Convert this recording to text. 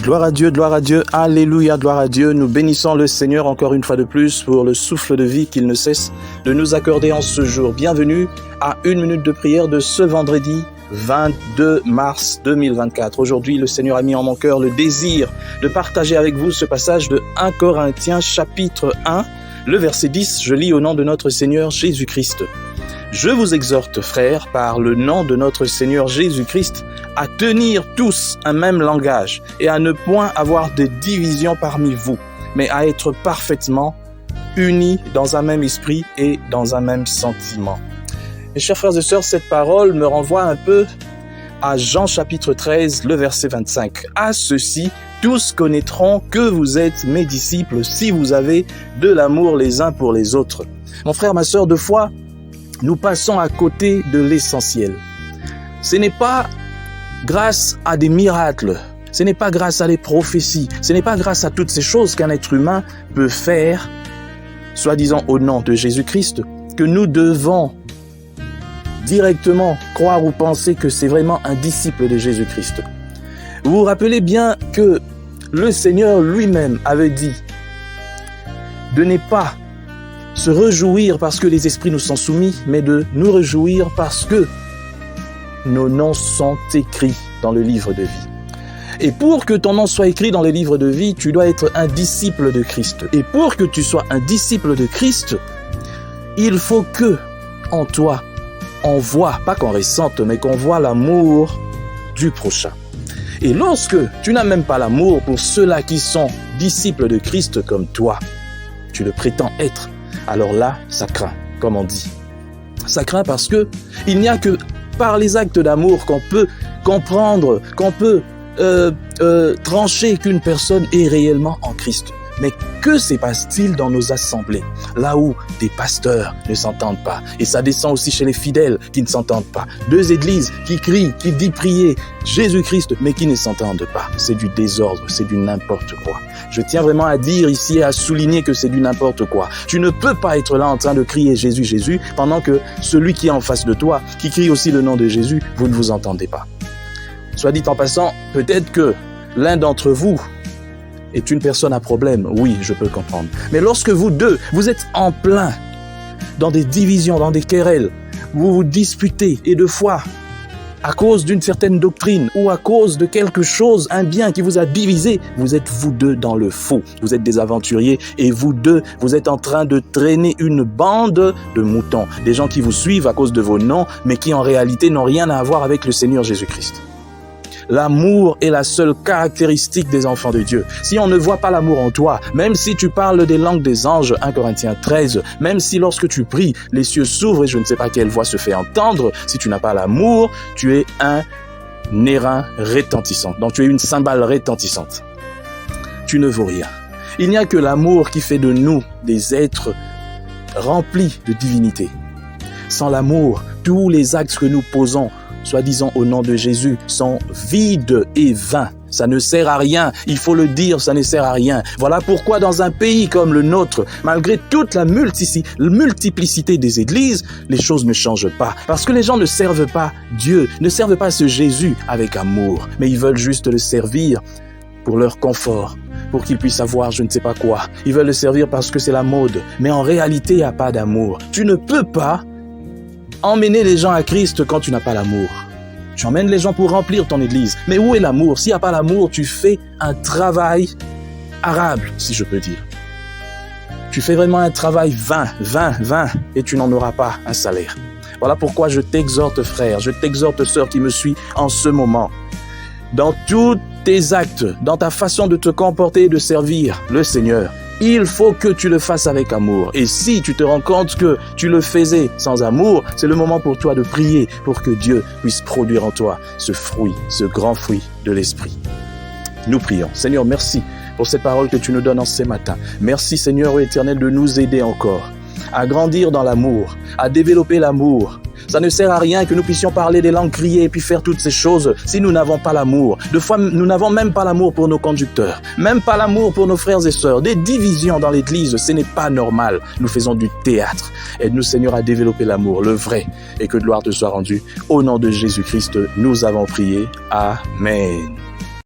Gloire à Dieu, alléluia, gloire à Dieu. Nous bénissons le Seigneur encore une fois de plus pour le souffle de vie qu'il ne cesse de nous accorder en ce jour. Bienvenue à une minute de prière de ce vendredi 22 mars 2024. Aujourd'hui, le Seigneur a mis en mon cœur le désir de partager avec vous ce passage de 1 Corinthiens chapitre 1, le verset 10. Je lis au nom de notre Seigneur Jésus-Christ. Je vous exhorte, frères, par le nom de notre Seigneur Jésus-Christ, à tenir tous un même langage et à ne point avoir de division parmi vous, mais à être parfaitement unis dans un même esprit et dans un même sentiment. Mes chers frères et sœurs, cette parole me renvoie un peu à Jean chapitre 13, le verset 25. À ceci, tous connaîtront que vous êtes mes disciples si vous avez de l'amour les uns pour les autres. Mon frère, ma sœur, de foi, nous passons à côté de l'essentiel. Ce n'est pas grâce à des miracles, ce n'est pas grâce à des prophéties, ce n'est pas grâce à toutes ces choses qu'un être humain peut faire, soi-disant au nom de Jésus-Christ, que nous devons directement croire ou penser que c'est vraiment un disciple de Jésus-Christ. Vous vous rappelez bien que le Seigneur lui-même avait dit de ne pas se réjouir parce que les esprits nous sont soumis, mais de nous réjouir parce que nos noms sont écrits dans le livre de vie. Et pour que ton nom soit écrit dans le livre de vie, tu dois être un disciple de Christ. Et pour que tu sois un disciple de Christ, il faut que en toi, on voit, pas qu'on ressente, mais qu'on voit l'amour du prochain. Et lorsque tu n'as même pas l'amour pour ceux-là qui sont disciples de Christ comme toi, tu le prétends être, alors là, ça craint, comme on dit. Ça craint parce que il n'y a que par les actes d'amour qu'on peut comprendre, qu'on peut trancher qu'une personne est réellement en Christ. Mais que se passe-t-il dans nos assemblées, là où des pasteurs ne s'entendent pas? Et ça descend aussi chez les fidèles qui ne s'entendent pas. Deux églises qui crient, qui disent prier Jésus-Christ, mais qui ne s'entendent pas. C'est du désordre, c'est du n'importe quoi. Je tiens vraiment à dire ici et à souligner que c'est du n'importe quoi. Tu ne peux pas être là en train de crier Jésus, Jésus, pendant que celui qui est en face de toi, qui crie aussi le nom de Jésus, vous ne vous entendez pas. Soit dit en passant, peut-être que l'un d'entre vous est une personne à problème, oui, je peux comprendre. Mais lorsque vous deux, vous êtes en plein dans des divisions, dans des querelles, vous vous disputez et de fois, à cause d'une certaine doctrine ou à cause de quelque chose, un bien qui vous a divisé, vous êtes vous deux dans le faux. Vous êtes des aventuriers et vous deux, vous êtes en train de traîner une bande de moutons. Des gens qui vous suivent à cause de vos noms, mais qui en réalité n'ont rien à voir avec le Seigneur Jésus-Christ. L'amour est la seule caractéristique des enfants de Dieu. Si on ne voit pas l'amour en toi, même si tu parles des langues des anges, 1 Corinthiens 13, même si lorsque tu pries, les cieux s'ouvrent et je ne sais pas quelle voix se fait entendre, si tu n'as pas l'amour, tu es un airain retentissant. Donc tu es une cymbale retentissante. Tu ne vaux rien. Il n'y a que l'amour qui fait de nous des êtres remplis de divinité. Sans l'amour, tous les actes que nous posons, soi-disant au nom de Jésus, sont vides et vains. Ça ne sert à rien, il faut le dire, ça ne sert à rien. Voilà pourquoi dans un pays comme le nôtre, malgré toute la multiplicité des églises, les choses ne changent pas. Parce que les gens ne servent pas Dieu, ne servent pas ce Jésus avec amour, mais ils veulent juste le servir pour leur confort, pour qu'ils puissent avoir je ne sais pas quoi. Ils veulent le servir parce que c'est la mode, mais en réalité, il n'y a pas d'amour. Tu ne peux pas emmener les gens à Christ quand tu n'as pas l'amour. Tu emmènes les gens pour remplir ton église. Mais où est l'amour? S'il n'y a pas l'amour, tu fais un travail arable, si je peux dire. Tu fais vraiment un travail vain, et tu n'en auras pas un salaire. Voilà pourquoi je t'exhorte, frère, je t'exhorte, sœur, qui me suis en ce moment. Dans tous tes actes, dans ta façon de te comporter et de servir le Seigneur, il faut que tu le fasses avec amour. Et si tu te rends compte que tu le faisais sans amour, c'est le moment pour toi de prier pour que Dieu puisse produire en toi ce fruit, ce grand fruit de l'Esprit. Nous prions. Seigneur, merci pour cette parole que tu nous donnes en ce matin. Merci, Seigneur éternel, de nous aider encore à grandir dans l'amour, à développer l'amour. Ça ne sert à rien que nous puissions parler des langues, crier et puis faire toutes ces choses si nous n'avons pas l'amour. De fois, nous n'avons même pas l'amour pour nos conducteurs, même pas l'amour pour nos frères et sœurs. Des divisions dans l'église, ce n'est pas normal. Nous faisons du théâtre. Aide-nous, Seigneur, à développer l'amour, le vrai, et que gloire te soit rendue. Au nom de Jésus-Christ, nous avons prié. Amen.